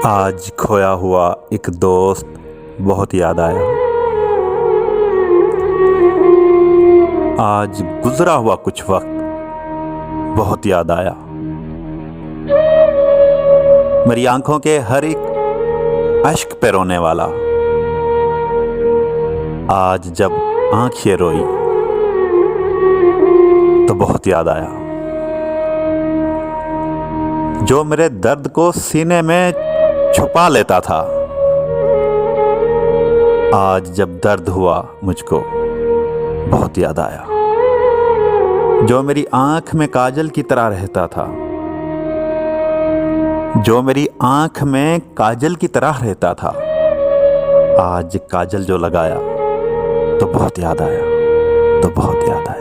आज खोया हुआ एक दोस्त बहुत याद आया। आज गुजरा हुआ कुछ वक्त बहुत याद आया। मेरी आंखों के हर एक अश्क पे रोने वाला आज जब आंखें रोई तो बहुत याद आया। जो मेरे दर्द को सीने में छुपा लेता था, आज जब दर्द हुआ मुझको बहुत याद आया। जो मेरी आंख में काजल की तरह रहता था, जो मेरी आंख में काजल की तरह रहता था, आज काजल जो लगाया तो बहुत याद आया, तो बहुत याद आया।